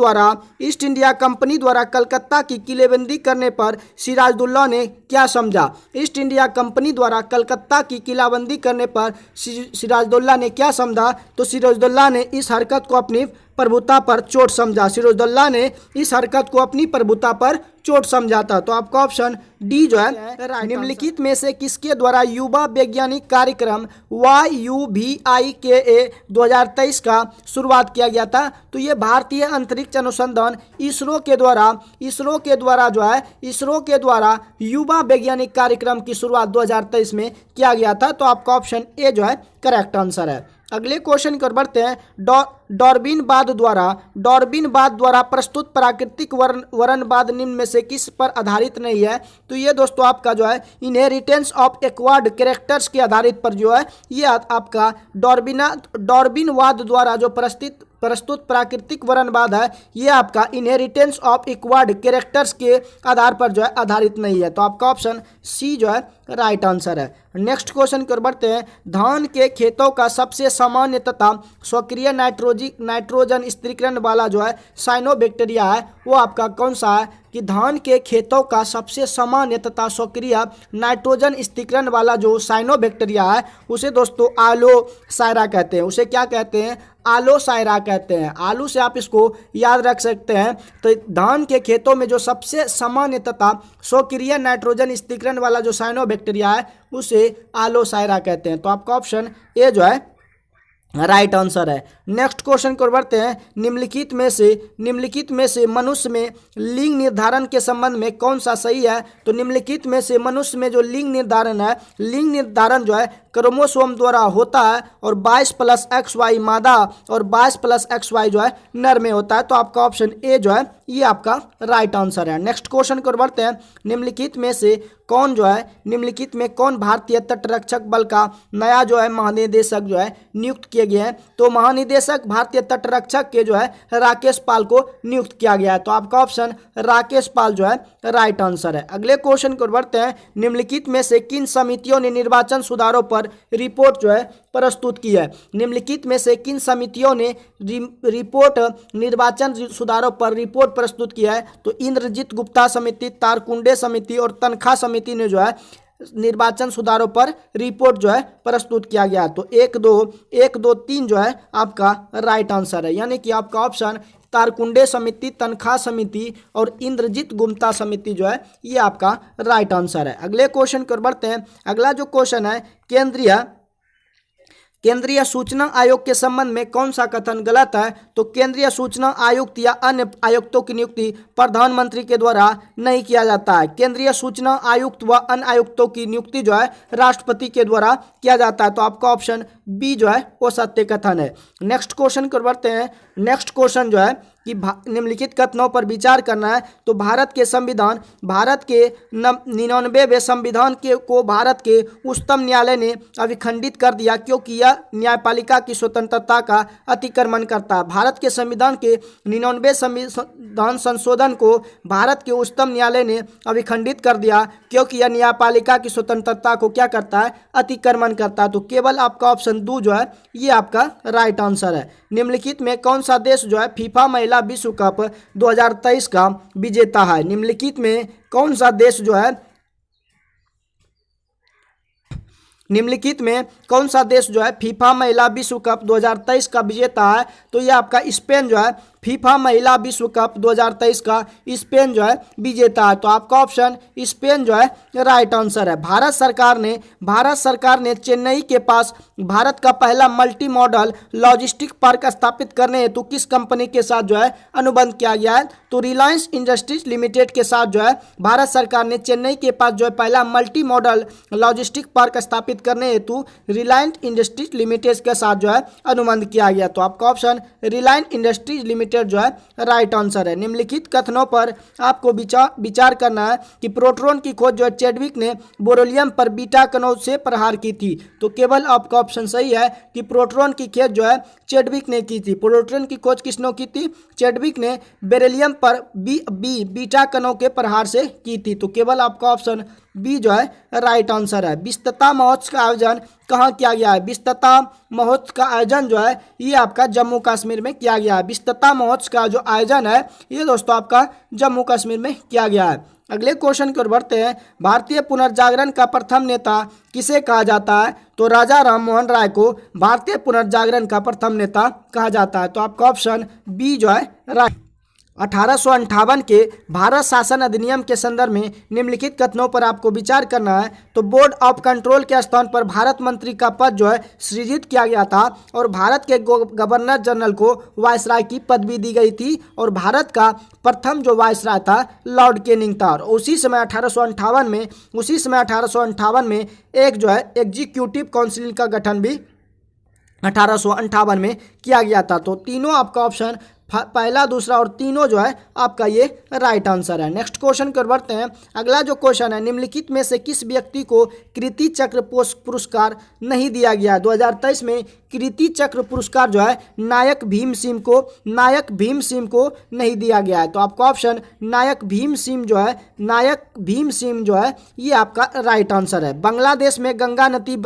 Speaker 1: द्वारा कलकत्ता की किलेबंदी करने पर सिराजुद्दौला ने क्या समझा? ईस्ट इंडिया कंपनी द्वारा कलकत्ता की किलाबंदी करने पर सिराजुद्दौला ने क्या समझा? तो सिराजुद्दौला ने इस हरकत को अपनी प्रभुता पर चोट समझा। सिराजुद्दौला ने इस हरकत को अपनी प्रभुता पर चोट समझा था। तो आपका ऑप्शन डी जो है। निम्नलिखित में से किसके द्वारा युवा वैज्ञानिक कार्यक्रम YUVIKA 2023 का शुरुआत किया गया था? तो ये भारतीय अंतरिक्ष अनुसंधान इसरो के द्वारा युवा वैज्ञानिक कार्यक्रम की शुरुआत 2023 में किया गया था। तो आपका ऑप्शन ए जो है करेक्ट आंसर है। अगले क्वेश्चन की ओर बढ़ते हैं। डॉर्बिनवाद द्वारा प्रस्तुत प्राकृतिक वर्णवाद निम्न में से किस पर आधारित नहीं है? तो ये दोस्तों आपका जो है इनहेरिटेंस ऑफ एक्वायर्ड कैरेक्टर्स के आधारित पर जो है ये आपका डॉर्बिनवाद द्वारा जो प्रस्तुत प्राकृतिक वर्णवाद है ये आपका इनहेरिटेंस ऑफ एक्वायर्ड कैरेक्टर्स के आधार पर जो है आधारित नहीं है। तो आपका ऑप्शन सी जो है राइट आंसर है। नेक्स्ट क्वेश्चन की ओर बढ़ते हैं। धान के खेतों का सबसे सामान्य तथा स्वक्रिय नाइट्रोजन स्थिरीकरण वाला जो है साइनोबैक्टीरिया है वो आपका कौन सा है? कि धान के खेतों का सबसे सामान्य तथा स्वक्रिय नाइट्रोजन स्थिरीकरण वाला जो साइनोबैक्टीरिया है उसे दोस्तों आलोसायरा कहते हैं। उसे क्या कहते हैं? आलोसायरा कहते हैं। आलू से आप इसको याद रख सकते हैं। तो धान के खेतों में जो सबसे सामान्य तथा स्वक्रिय नाइट्रोजन स्थिरीकरण वाला जो साइनोबैक्टीरिया है उसे आलोसायरा कहते हैं। तो आपका ऑप्शन ए जो है राइट आंसर है। नेक्स्ट क्वेश्चन को बढ़ते हैं। निम्नलिखित में से मनुष्य में लिंग निर्धारण के संबंध में कौन सा सही है? तो निम्नलिखित में से मनुष्य में जो लिंग निर्धारण जो है क्रोमोसोम द्वारा होता है और 22+XY मादा और 22+XY जो है नर में होता है। तो आपका ऑप्शन ए जो है ये आपका राइट आंसर है। नेक्स्ट क्वेश्चन को बढ़ते हैं। निम्नलिखित में कौन भारतीय तटरक्षक बल का नया जो है महानिदेशक जो है नियुक्त किए गए हैं? तो महानिदेशक भारतीय तटरक्षक के जो है राकेश पाल को नियुक्त किया गया है। तो आपका ऑप्शन राकेश पाल जो है राइट आंसर है। अगले क्वेश्चन को बढ़ते हैं। निम्नलिखित में से किन समितियों ने निर्वाचन सुधारों पर रिपोर्ट जो है प्रस्तुत की है? निम्नलिखित में से किन समितियों ने निर्वाचन सुधारों पर रिपोर्ट प्रस्तुत किया है? तो इंद्रजीत गुप्ता समिति, तारकुंडे समिति और तनखा समिति ने जो है निर्वाचन सुधारों पर रिपोर्ट जो है प्रस्तुत किया गया। तो 1, 2, 3 जो है आपका राइट आंसर है। यानी कि आपका ऑप्शन तारकुंडे समिति, तनखा समिति और इंद्रजीत गुप्ता समिति जो है ये आपका राइट आंसर है। अगले क्वेश्चन की ओर बढ़ते हैं। अगला जो क्वेश्चन है, केंद्रीय सूचना आयोग के संबंध में कौन सा कथन गलत है? तो केंद्रीय सूचना आयुक्त या अन्य आयुक्तों की नियुक्ति प्रधानमंत्री के द्वारा नहीं किया जाता है। केंद्रीय सूचना आयुक्त व अन्य आयुक्तों की नियुक्ति जो है राष्ट्रपति के द्वारा किया जाता है। तो आपका ऑप्शन बी जो है वो सत्य कथन है। नेक्स्ट क्वेश्चन को बढ़ते हैं। नेक्स्ट क्वेश्चन जो है कि निम्नलिखित कथनों पर विचार करना है। तो भारत के 99वें संविधान को भारत के उच्चतम न्यायालय ने अभिखंडित कर दिया, क्योंकि यह न्यायपालिका की स्वतंत्रता का अतिक्रमण करता है। भारत के संविधान के 99वें संविधान संशोधन को भारत के उच्चतम न्यायालय ने अभिखंडित कर दिया, क्योंकि यह न्यायपालिका की स्वतंत्रता को क्या करता है, अतिक्रमण करता है। तो केवल आपका ऑप्शन 2 जो है ये आपका राइट आंसर है। निम्नलिखित में कौन सा देश जो है फीफा महिला विश्व कप 2023 का विजेता है? निम्नलिखित में कौन सा देश जो है निम्नलिखित में कौन सा देश जो है फीफा महिला विश्व कप 2023 का विजेता है? तो यह आपका स्पेन जो है फीफा महिला विश्व कप 2023 का स्पेन जो है विजेता है। तो आपका ऑप्शन स्पेन जो है राइट आंसर है। भारत सरकार ने चेन्नई के पास भारत का पहला मल्टी मॉडल लॉजिस्टिक पार्क स्थापित करने हेतु किस कंपनी के साथ जो है अनुबंध किया गया है? तो रिलायंस इंडस्ट्रीज लिमिटेड के साथ जो है भारत सरकार ने चेन्नई के पास जो है पहला मल्टी मॉडल लॉजिस्टिक पार्क स्थापित करने हेतु रिलायंस इंडस्ट्रीज लिमिटेड के साथ जो है अनुबंध किया गया। तो आपका ऑप्शन रिलायंस इंडस्ट्रीज लिमिटेड जो है राइट आंसर है। निम्नलिखित कथनों पर आपको विचार करना है कि प्रोटॉन की खोज जो है चैडविक ने बोरोलियम पर बीटा कणों से प्रहार की थी। तो केवल आपका ऑप्शन सही है कि प्रोटॉन की खोज जो है चैडविक ने की थी। प्रोटॉन की खोज किसने की थी? चैडविक ने बेरिलियम पर बीटा कणों के प्रहार से की थी। तो केवल आपका ऑप्शन बी जो है राइट आंसर है। विस्तृता महोत्सव का आयोजन कहाँ किया गया है? विस्तृता महोत्सव का आयोजन जो है ये आपका जम्मू कश्मीर में किया गया है। विस्तृता महोत्सव का जो आयोजन है ये दोस्तों आपका जम्मू कश्मीर में किया गया है। अगले क्वेश्चन की ओर बढ़ते हैं। भारतीय पुनर्जागरण का प्रथम नेता किसे कहा जाता है? तो राजा राम मोहन राय को भारतीय पुनर्जागरण का प्रथम नेता कहा जाता है। तो आपका ऑप्शन बी जो है राइट। 1858 के भारत शासन अधिनियम के संदर्भ में निम्नलिखित कथनों पर आपको विचार करना है। तो बोर्ड ऑफ कंट्रोल के स्थान पर भारत मंत्री का पद जो है सृजित किया गया था और भारत के गवर्नर जनरल को वायसराय की पदवी दी गई थी और भारत का प्रथम जो वायसराय था लॉर्ड कैनिंग था। और उसी समय 1858 में एक जो है एग्जीक्यूटिव काउंसिल का गठन भी 1858 में किया गया था। तो तीनों आपका ऑप्शन पहला, दूसरा और तीनों जो है आपका ये राइट आंसर है। नेक्स्ट क्वेश्चन कर बढ़ते हैं। अगला जो क्वेश्चन है, निम्नलिखित में से किस व्यक्ति को कीर्ति चक्र पुरस्कार नहीं दिया गया? 2023 में कीर्ति चक्र पुरस्कार जो है नायक भीम सिंह को नहीं दिया गया है। तो आपका ऑप्शन नायक भीम सिंह जो है ये आपका राइट आंसर है। बांग्लादेश में गंगा नदी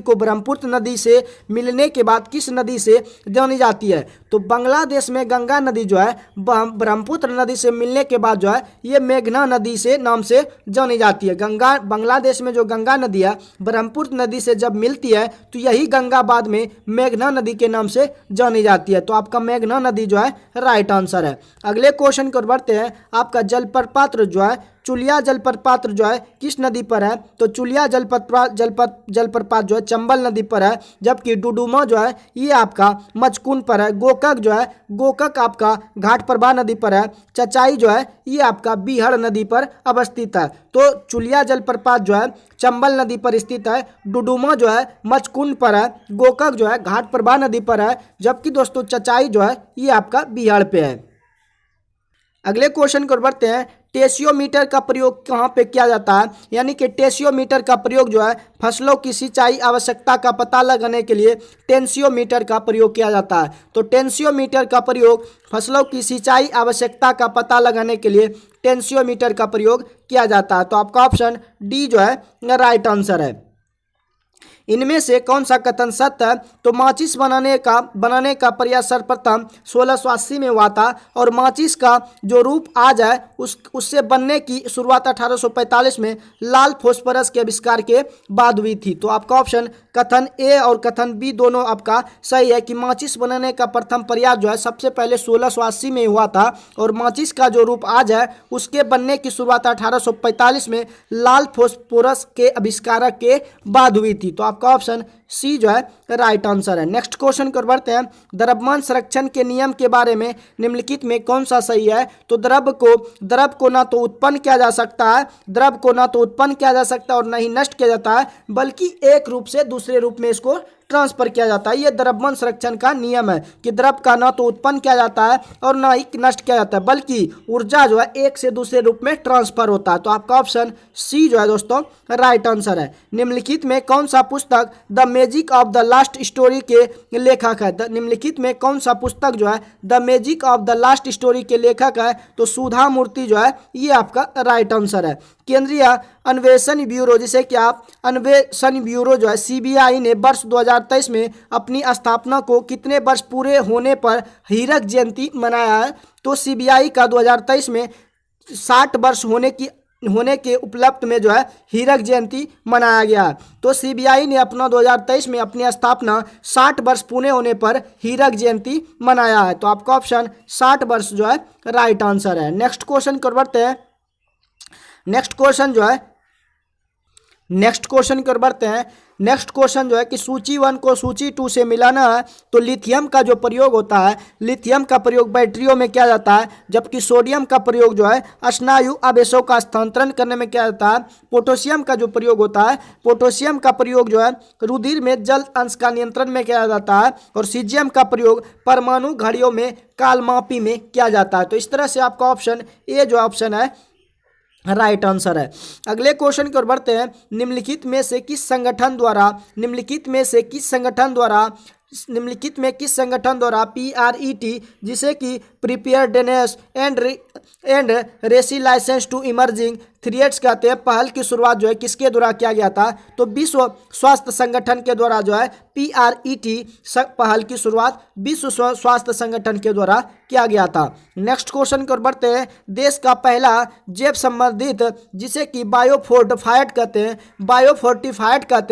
Speaker 1: को ब्रह्मपुत्र नदी से मिलने के बाद किस नदी से जानी जाती है? तो बांग्लादेश में गंगा नदी जो है ब्रह्मपुत्र नदी से मिलने के बाद जो है ये मेघना नदी से नाम से जानी जाती है। बांग्लादेश में जो गंगा नदी है ब्रह्मपुत्र नदी से जब मिलती है तो यही गंगा बाद में मेघना नदी के नाम से जानी जाती है। तो आपका मेघना नदी जो है राइट आंसर है। अगले क्वेश्चन को बढ़ते हैं। आपका जलप्रपात जो है चुलिया जलप्रपात जो है किस नदी पर है? तो चुलिया जलप्रपात जो है चंबल नदी पर है, जबकि डुडुमा जो है ये आपका मचकुन पर है। गोकक आपका घाटप्रभा नदी पर है। चचाई जो है ये आपका बिहार नदी पर अवस्थित है। तो चुलिया जलप्रपात जो है चंबल नदी पर स्थित है, डुडुमा जो है मचकुन पर है, गोकक जो है घाटप्रभा नदी पर है, जबकि दोस्तों चचाई जो है ये आपका बिहार पे है। अगले क्वेश्चन को बढ़ते हैं। टेसियोमीटर का प्रयोग कहाँ पे किया जाता है? यानी कि टेसियोमीटर का प्रयोग जो है फसलों की सिंचाई आवश्यकता का पता लगाने के लिए टेंसियोमीटर का प्रयोग किया जाता है। तो टेंसियोमीटर का प्रयोग फसलों की सिंचाई आवश्यकता का पता लगाने के लिए टेंसियोमीटर का प्रयोग किया जाता है। तो आपका ऑप्शन डी जो है राइट आंसर है। इनमें से कौन सा कथन सत्य है? तो माचिस बनाने का प्रयास सर्वप्रथम 1680 में हुआ था और माचिस का जो रूप आज है उससे बनने की शुरुआत 1845 में लाल फास्फोरस के आविष्कार के बाद हुई थी। तो आपका ऑप्शन कथन ए और कथन बी दोनों आपका सही है कि माचिस बनाने का प्रथम प्रयास जो है सबसे पहले 1680 में हुआ था और माचिस का जो रूप आज है उसके बनने की शुरुआत 1845 में लाल फास्फोरस के आविष्कार के बाद हुई थी। तो आपका ऑप्शन सी जो है राइट आंसर है। नेक्स्ट क्वेश्चन को बढ़ते हैं, द्रव्यमान संरक्षण के नियम के बारे में निम्नलिखित में कौन सा सही है? तो द्रव को ना तो उत्पन्न किया जा सकता है, द्रव को ना तो उत्पन्न किया जा सकता है और ना ही नष्ट किया जाता है, बल्कि एक रूप से दूसरे रूप में इसको ट्रांसफर किया जाता है। ये द्रव्यमान संरक्षण का नियम है कि द्रव का ना तो उत्पन्न किया जाता है और ना ही नष्ट किया जाता है, बल्कि ऊर्जा जो है एक से दूसरे रूप में ट्रांसफर होता है। तो आपका ऑप्शन सी जो है दोस्तों राइट आंसर है। निम्नलिखित में कौन सा पुस्तक the magic of the last story के लेखक है? निम्नलिखित में कौन सा पुस्तक जो है the magic of the last story के लेखक है? तो सुधा मूर्ति जो है ये आपका राइट आंसर है। केंद्रीय अन्वेषण ब्यूरो जिसे कि आप अन्वेषण ब्यूरो जो है सीबीआई ने वर्ष 2023 में अपनी स्थापना को कितने वर्ष पूरे होने पर हीरक जयंती मनाया है? तो सीबीआई का 2023 में 60 वर्ष होने के उपलक्ष्य में जो है हीरक जयंती मनाया गया। तो सीबीआई ने अपना 2023 में अपनी स्थापना 60 वर्ष पूरे होने पर हीरक जयंती मनाया है। तो आपका ऑप्शन 60 वर्ष जो है राइट आंसर है। नेक्स्ट क्वेश्चन कर बढ़ते हैं। नेक्स्ट क्वेश्चन जो है कि सूची 1 को सूची 2 से मिलाना है। तो लिथियम का जो प्रयोग होता है, लिथियम का प्रयोग बैटरियों में किया जाता है, जबकि सोडियम का प्रयोग जो है स्नायु आवेशों का स्थानांतरण करने में किया जाता है। पोटेशियम का जो प्रयोग होता है, पोटेशियम का प्रयोग जो है रुधिर में जल अंश का नियंत्रण में किया जाता है, और सीजियम का प्रयोग परमाणु घड़ियों में कालमापी में किया जाता है। तो इस तरह से आपका ऑप्शन ए जो ऑप्शन है राइट आंसर है। अगले क्वेश्चन की ओर बढ़ते हैं। निम्नलिखित में किस संगठन द्वारा PRET जिसे कि preparedness and resilience to emerging threats कहते हैं, पहल की शुरुआत जो है किसके द्वारा किया गया था? तो विश्व स्वास्थ्य संगठन के द्वारा जो है PRET पहल की शुरुआत विश्व स्वास्थ्य संगठन के द्वारा किया गया था। नेक्स्ट क्वेश्चन की ओर बढ़ते हैं। देश का पहला जैव संवर्धित जिसे कि बायोफोर्टिफाइड कहते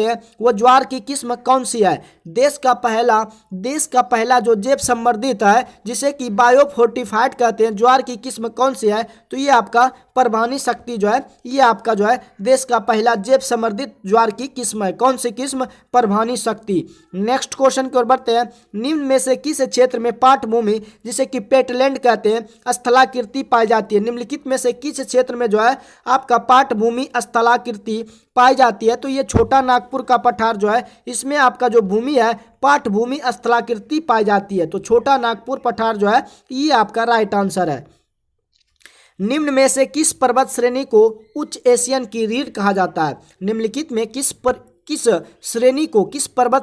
Speaker 1: हैं वो ज्वार की किस्म कौन सी है? देश का पहला जो जैव संवर्धित है जिसे कि बायोफोर्टिफाइड कहते हैं, ज्वार की किस्म कौन सी है? तो ये आपका परभानी शक्ति जो है ये आपका जो है देश का पहला जैव संवर्धित ज्वार की किस्म है। कौन सी किस्म? परभानी शक्ति। नेक्स्ट क्वेश्चन की ओर बढ़ते हैं। निम्न में से किस क्षेत्र में पाटभूमि जिसे कि पेटलैंड कहते हैं स्थलाकृति पाई जाती है? निम्नलिखित में से किस क्षेत्र में जो है आपका पाटभूमि स्थलाकृति पाई जाती है? तो ये छोटा नागपुर का पठार जो है इसमें आपका जो भूमि है पाटभूमि स्थलाकृति पाई जाती है। तो छोटा नागपुर पठार जो है ये आपका राइट आंसर है। निम्न में से किस पर्वत श्रेणी को उच्च एशियन की रीढ़ कहा जाता है? निम्नलिखित में किस पर्वत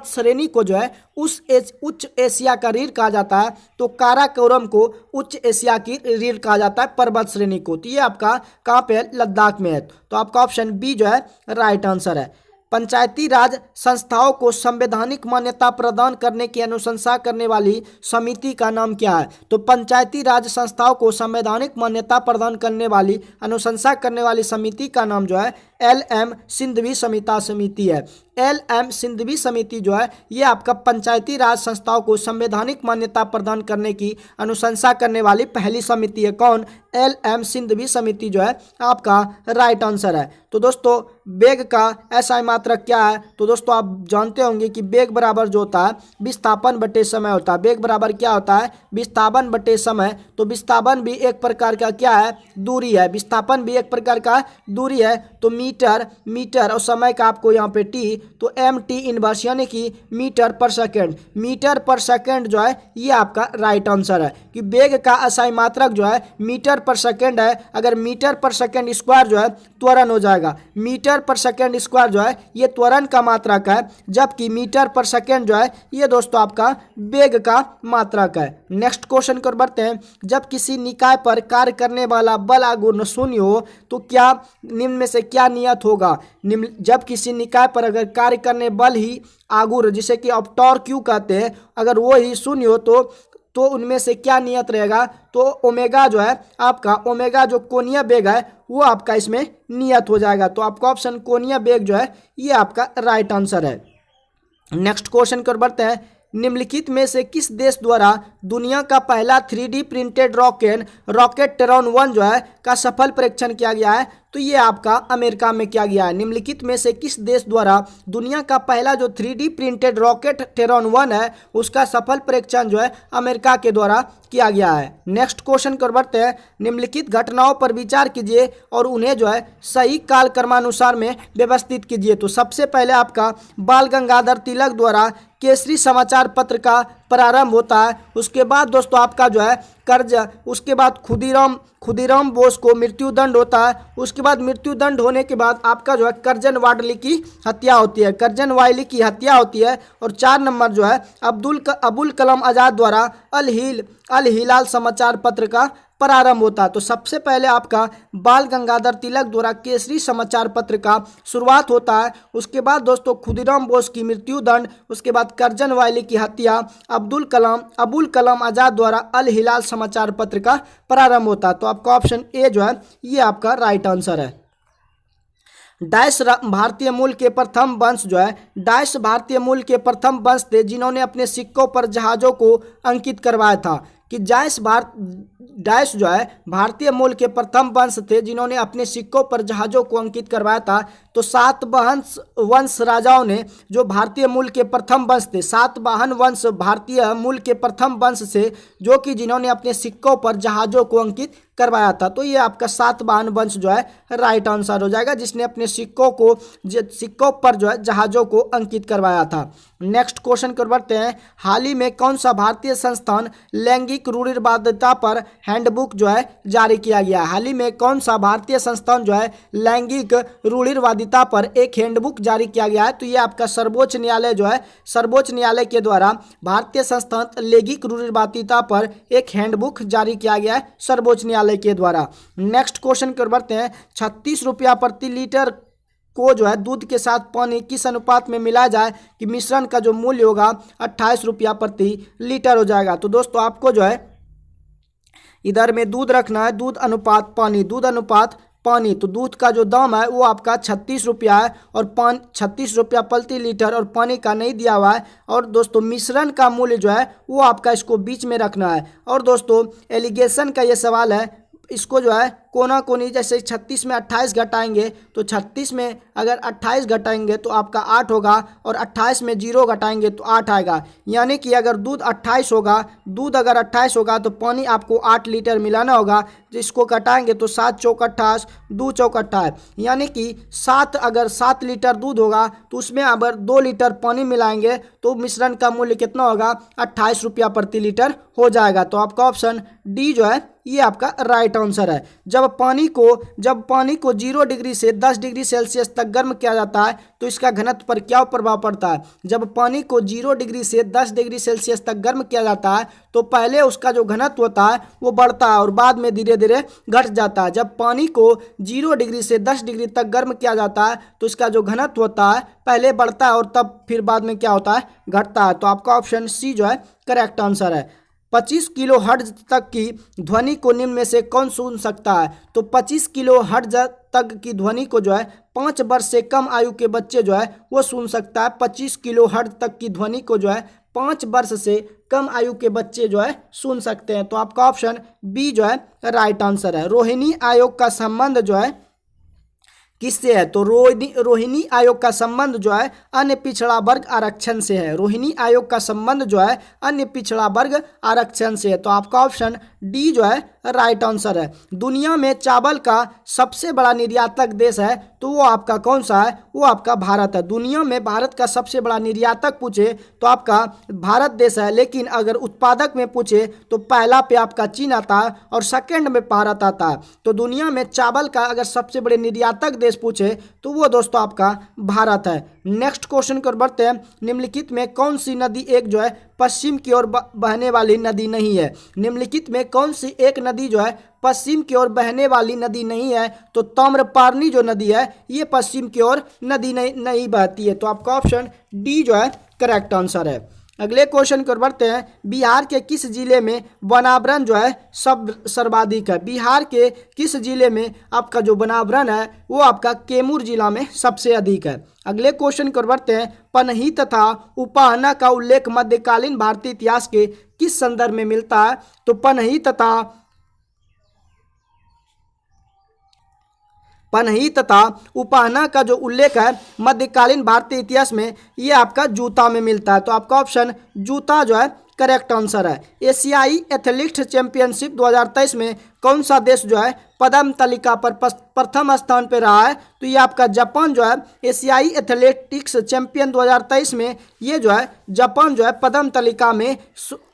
Speaker 1: श्रेणी को जो है उच्च एशिया का रीढ़ कहा जाता है? तो काराकोरम को उच्च एशिया की रीढ़ कहा जाता है पर्वत श्रेणी को। तो ये आपका कहाँ पे है? लद्दाख में है। तो आपका ऑप्शन बी जो है राइट आंसर है। पंचायती राज संस्थाओं को संवैधानिक मान्यता प्रदान करने की अनुशंसा करने वाली समिति का नाम क्या है? तो पंचायती राज संस्थाओं को संवैधानिक मान्यता प्रदान करने वाली अनुशंसा करने वाली समिति का नाम जो है LM सिंधवी समिति है। LM सिंधवी समिति जो है ये आपका पंचायती राज संस्थाओं को संवैधानिक मान्यता प्रदान करने की अनुशंसा करने वाली पहली समिति है। कौन? LM सिंधवी समिति जो है आपका राइट आंसर है। तो दोस्तों वेग का SI मात्रक क्या है? तो दोस्तों आप जानते होंगे कि वेग बराबर जो होता है विस्थापन बटे समय होता है। वेग बराबर क्या होता है? विस्थापन बटे समय। तो विस्थापन भी एक प्रकार का क्या है? दूरी है। विस्थापन भी एक प्रकार का दूरी है। तो मीटर और समय का आपको यहाँ पे T, तो MT इनवर्स यानी कि मीटर पर सेकेंड जो है ये आपका राइट आंसर है कि वेग का SI मात्रक जो है मीटर पर सेकेंड है। अगर मीटर पर सेकेंड स्क्वायर जो है त्वरण हो जाएगा। मीटर पर सेकेंड स्क्वायर जो है ये त्वरण का मात्रक है, जबकि मीटर पर सेकेंड जो है ये दोस्तों आपका वेग का मात्रक है। नेक्स्ट क्वेश्चन कर बढ़ते हैं। जब किसी निकाय पर कार्य करने वाला बल आघूर्ण शून्य हो तो क्या निम्न में से क्या नियत होगा? जब किसी निकाय पर अगर कार्य करने बल ही आघूर्ण जिसे कि अब टॉर्क क्यू कहते हैं अगर वो ही शून्य हो तो उनमें से क्या नियत रहेगा? तो ओमेगा जो है आपका ओमेगा जो कोणीय वेग है वो आपका इसमें नियत हो जाएगा। तो आपका ऑप्शन कोणीय वेग जो है ये आपका राइट आंसर है। नेक्स्ट क्वेश्चन कर बढ़ते हैं। निम्नलिखित में से किस देश द्वारा दुनिया का पहला 3D प्रिंटेड रॉकेट टेरॉन 1 जो है का सफल परीक्षण किया गया है? तो ये आपका अमेरिका में किया गया है। निम्नलिखित में से किस देश द्वारा दुनिया का पहला जो 3D प्रिंटेड रॉकेट टेरॉन 1 है उसका सफल परीक्षण जो है अमेरिका के द्वारा किया गया है? नेक्स्ट क्वेश्चन कर बढ़ते हैं। निम्नलिखित घटनाओं पर विचार कीजिए और उन्हें जो है सही काल क्रमानुसार में व्यवस्थित कीजिए। तो सबसे पहले आपका बाल गंगाधर तिलक द्वारा केसरी समाचार पत्र का प्रारंभ होता है। उसके बाद दोस्तों आपका जो है कर्ज, उसके बाद खुदीराम बोस को मृत्युदंड होता है। उसके बाद मृत्युदंड होने के बाद आपका जो है कर्जन वाडली की हत्या होती है, कर्जन वाइली की हत्या होती है। और 4 नंबर जो है अबुल कलाम आज़ाद द्वारा अल हिलाल समाचार पत्र का प्रारंभ होता है। तो सबसे पहले आपका बाल गंगाधर तिलक द्वारा केसरी समाचार पत्र का शुरुआत होता है। उसके बाद दोस्तों खुदीराम बोस की मृत्युदंड, उसके बाद कर्जन वाइली की हत्या, अबुल कलाम आज़ाद द्वारा अल हिलाल समाचार पत्र का प्रारंभ होता है। तो आपका ऑप्शन ए जो है ये आपका राइट आंसर है। डाइस भारतीय मूल के प्रथम वंश जो है, डाइस भारतीय मूल के प्रथम वंश थे जिन्होंने अपने सिक्कों पर जहाज़ों को अंकित करवाया था। कि डाइस जो है भारतीय मूल के प्रथम वंश थे जिन्होंने अपने सिक्कों पर जहाज़ों को अंकित करवाया था। तो सातवाहन वंश राजाओं ने जो भारतीय मूल के प्रथम वंश थे, सातवाहन वंश भारतीय मूल के प्रथम वंश से जो कि जिन्होंने अपने सिक्कों पर जहाज़ों को अंकित करवाया था। तो ये आपका सातवाहन वंश जो है राइट आंसर हो जाएगा, जिसने अपने सिक्कों पर जो है जहाज़ों को अंकित करवाया था। नेक्स्ट क्वेश्चन कर बढ़ते हैं। हाल ही में कौन सा भारतीय संस्थान लैंगिक रूढ़िवादिता पर हैंडबुक जो है जारी किया गया? हाल ही में कौन सा भारतीय संस्थान जो है लैंगिक रूढ़िवादिता पर एक हैंडबुक जारी किया गया है? तो ये आपका सर्वोच्च न्यायालय जो है, सर्वोच्च न्यायालय के द्वारा भारतीय संस्थान लैंगिक रूढ़िवादिता पर एक हैंडबुक जारी किया गया है सर्वोच्च न्यायालय के द्वारा। नेक्स्ट क्वेश्चन कर बढ़ते हैं। 36 रुपया प्रति लीटर को जो है दूध के साथ पानी किस अनुपात में मिलाया जाए कि मिश्रण का जो मूल्य होगा 28 रुपया प्रति लीटर हो जाएगा? तो दोस्तों आपको जो है इधर में दूध रखना है, दूध अनुपात पानी। तो दूध का जो दाम है वो आपका 36 रुपया है और 36 रुपया प्रति लीटर, और पानी का नहीं दिया हुआ है। और दोस्तों मिश्रण का मूल्य जो है वो आपका इसको बीच में रखना है। और दोस्तों एलिगेशन का ये सवाल है, इसको जो है कोना कोनी, जैसे 36 में 28 घटाएंगे तो 36 में अगर 28 घटाएंगे तो आपका 8 होगा, और 28 में 0 घटाएंगे तो 8 आएगा। यानी कि अगर दूध 28 होगा, दूध अगर 28 होगा तो पानी आपको 8 लीटर मिलाना होगा। जिसको घटाएंगे तो 7 चौक 28, 2 चौक 28, यानी कि अगर 7 लीटर दूध होगा तो उसमें अगर 2 लीटर पानी मिलाएंगे तो मिश्रण का मूल्य कितना होगा? 28 रुपया प्रति लीटर हो जाएगा। तो आपका ऑप्शन डी जो है ये आपका राइट आंसर है। जब पानी को 0 डिग्री से 10 डिग्री सेल्सियस तक गर्म किया जाता है तो इसका घनत्व पर क्या प्रभाव पड़ता है? जब पानी को 0 डिग्री से 10 डिग्री सेल्सियस तक गर्म किया जाता है तो पहले उसका जो घनत्व होता है वो बढ़ता है और बाद में धीरे धीरे घट जाता है। जब पानी को 0 डिग्री से 10 डिग्री तक गर्म किया जाता है तो इसका जो घनत्व होता है पहले बढ़ता है और तब फिर बाद में क्या होता है? घटता है। तो आपका ऑप्शन सी जो है करेक्ट आंसर है। 25 किलो हर्ट्ज तक की ध्वनि को निम्न में से कौन सुन सकता है? तो 25 किलो हर्ट्ज तक की ध्वनि को जो है 5 वर्ष से कम आयु के बच्चे जो है वो सुन सकता है। 25 किलो हर्ट्ज तक की ध्वनि को जो है 5 वर्ष से कम आयु के बच्चे जो है सुन सकते हैं। तो आपका ऑप्शन बी जो है राइट आंसर है। रोहिणी आयोग का संबंध जो है किससे है? तो रोहिणी आयोग का संबंध जो है अन्य पिछड़ा वर्ग आरक्षण से है। रोहिणी आयोग का संबंध जो है अन्य पिछड़ा वर्ग आरक्षण से है। तो आपका ऑप्शन डी जो है राइट आंसर है। दुनिया में चावल का सबसे बड़ा निर्यातक देश है तो वो आपका कौन सा है? वो आपका भारत है। दुनिया में भारत का सबसे बड़ा निर्यातक पूछे तो आपका भारत देश है, लेकिन अगर उत्पादक में पूछे तो पहला पे आपका चीन आता है और सेकंड में भारत आता है। तो दुनिया में चावल का अगर सबसे बड़े निर्यातक देश पूछे तो वो दोस्तों आपका भारत है। नेक्स्ट क्वेश्चन कर बढ़ते हैं। निम्नलिखित में कौन सी नदी एक जो है पश्चिम की ओर बहने वाली नदी नहीं है? निम्नलिखित में कौन सी एक नदी जो है पश्चिम की ओर बहने वाली नदी नहीं है? तो ताम्रपर्णी जो नदी है ये पश्चिम की ओर नदी नहीं बहती है। तो आपका ऑप्शन डी जो है करेक्ट आंसर है। अगले क्वेश्चन कर बढ़ते हैं। बिहार के किस जिले में वनावरण जो है सर्वाधिक है? बिहार के किस जिले में आपका जो वनावरण है वो आपका कैमूर जिला में सबसे अधिक है। अगले क्वेश्चन कर बढ़ते हैं। पनही तथा उपाहना का उल्लेख मध्यकालीन भारतीय इतिहास के किस संदर्भ में मिलता है? तो पनही तथा पनही तथा उपाहना का जो उल्लेख है मध्यकालीन भारतीय इतिहास में ये आपका जूता में मिलता है। तो आपका ऑप्शन जूता जो है करेक्ट आंसर है। एशियाई एथलेटिक्स चैंपियनशिप 2023 में कौन सा देश जो है पदम तालिका पर प्रथम स्थान पर रहा है? तो ये आपका जापान जो है एशियाई एथलेटिक्स चैंपियन 2023 में ये जो है जापान जो है पदम तालिका में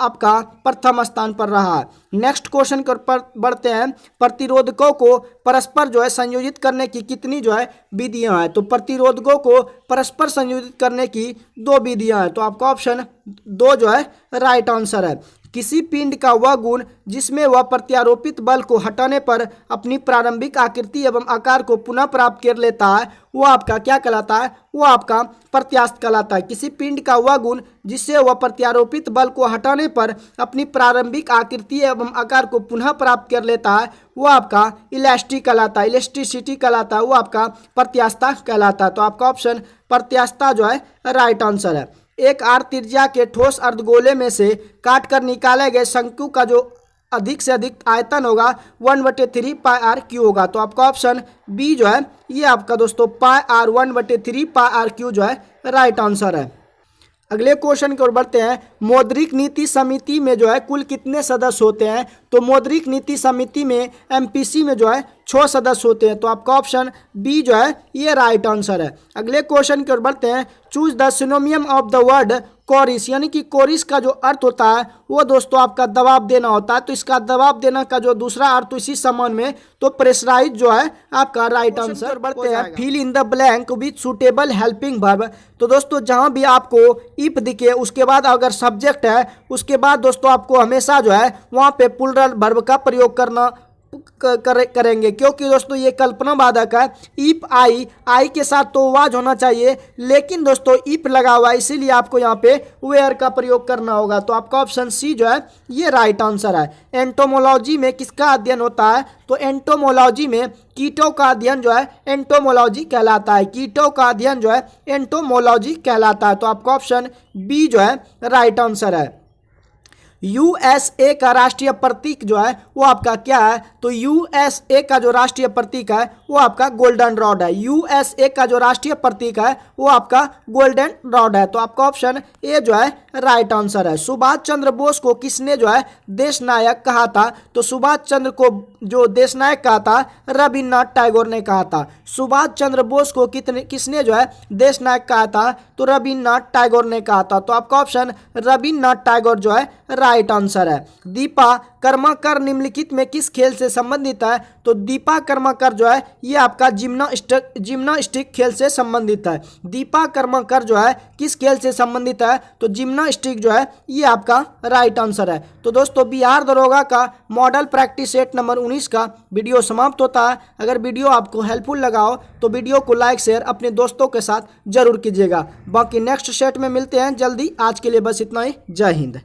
Speaker 1: आपका प्रथम स्थान पर रहा है। नेक्स्ट क्वेश्चन पर बढ़ते हैं। प्रतिरोधकों को परस्पर जो है संयोजित करने की कितनी जो है विधियां हैं? तो प्रतिरोधकों को परस्पर संयोजित करने की 2 विधियां हैं। तो आपका ऑप्शन 2 जो है राइट आंसर है। किसी पिंड का वह गुण जिसमें वह प्रत्यारोपित बल को हटाने पर अपनी प्रारंभिक आकृति एवं आकार को पुनः प्राप्त कर लेता है वो आपका क्या कहलाता है? वो आपका प्रत्यास्थ कहलाता है। किसी पिंड का वह गुण जिससे वह प्रत्यारोपित बल को हटाने पर अपनी प्रारंभिक आकृति एवं आकार को पुनः प्राप्त कर लेता है वो आपका इलास्टिक कहलाता है, इलास्टिसिटी कहलाता है, वो आपका प्रत्यास्थता कहलाता है। तो आपका ऑप्शन प्रत्यास्थता जो है राइट आंसर है। एक आर त्रिज्या के ठोस अर्धगोले में से काट कर निकाले गए शंकु का जो अधिक से अधिक आयतन होगा 1/3 पाई आर क्यू होगा। तो आपका ऑप्शन बी जो है ये आपका दोस्तों पाई आर 1/3 पाई आर क्यू जो है राइट आंसर है। अगले क्वेश्चन की ओर बढ़ते हैं। मौद्रिक नीति समिति में जो है कुल कितने सदस्य होते हैं? तो मौद्रिक नीति समिति में एमपीसी में जो है 6 सदस्य होते हैं। तो आपका ऑप्शन बी जो है ये राइट आंसर है। अगले क्वेश्चन की ओर बढ़ते हैं। Choose the synonym of the word कोरिस, यानी कि कोरिस का जो अर्थ होता है वो दोस्तों आपका दबाव देना होता है। तो इसका दबाव देना का जो दूसरा अर्थ इसी समान में तो प्रेशराइज जो है आपका राइट आंसर। बढ़ते हैं। Fill in the blank with suitable helping verb. तो दोस्तों जहां भी आपको इफ दिखे उसके बाद अगर सब्जेक्ट है उसके बाद दोस्तों आपको हमेशा जो है वहां पे प्लूरल वर्ब का प्रयोग करना करेंगे, क्योंकि दोस्तों ये कल्पनावादक है। इफ आई के साथ तो वाज होना चाहिए, लेकिन दोस्तों इफ लगा हुआ है इसीलिए आपको यहाँ पे वेयर का प्रयोग करना होगा। तो आपका ऑप्शन सी जो है ये राइट आंसर है। एंटोमोलॉजी में किसका अध्ययन होता है? तो एंटोमोलॉजी में कीटों का अध्ययन जो है एंटोमोलॉजी कहलाता है। कीटों का अध्ययन जो है एंटोमोलॉजी कहलाता है। तो आपका ऑप्शन बी जो है राइट आंसर है। यूएसए का राष्ट्रीय प्रतीक जो है वो आपका क्या है? तो यूएसए का जो राष्ट्रीय प्रतीक है वो आपका गोल्डन रॉड है। यूएसए का जो राष्ट्रीय प्रतीक है वो आपका गोल्डन रॉड है। तो आपका ऑप्शन ए जो है राइट आंसर है। सुभाष चंद्र बोस को किसने जो है देश नायक कहा था? तो सुभाष चंद्र को जो देश नायक कहा था रविन्द्रनाथ टैगोर ने कहा था। सुभाष चंद्र बोस को किसने जो है देश नायक कहा था? तो रविन्द्रनाथ टैगोर ने कहा था। तो आपका ऑप्शन रविन्द्रनाथ टैगोर जो है राइट आंसर है। दीपा कर्माकर निम्नलिखित में किस खेल से संबंधित है? तो दीपा कर्माकर जो है ये आपका जिम्नास्टिक खेल से संबंधित है। दीपा कर्माकर जो है किस खेल से संबंधित है? तो जिम्नास्टिक जो है ये आपका राइट आंसर है। तो दोस्तों बिहार दरोगा का मॉडल प्रैक्टिस सेट नंबर 19 का वीडियो समाप्त होता है। अगर वीडियो आपको हेल्पफुल लगा हो तो वीडियो को लाइक शेयर अपने दोस्तों के साथ जरूर कीजिएगा। बाकी नेक्स्ट सेट में मिलते हैं जल्दी। आज के लिए बस इतना ही। जय हिंद।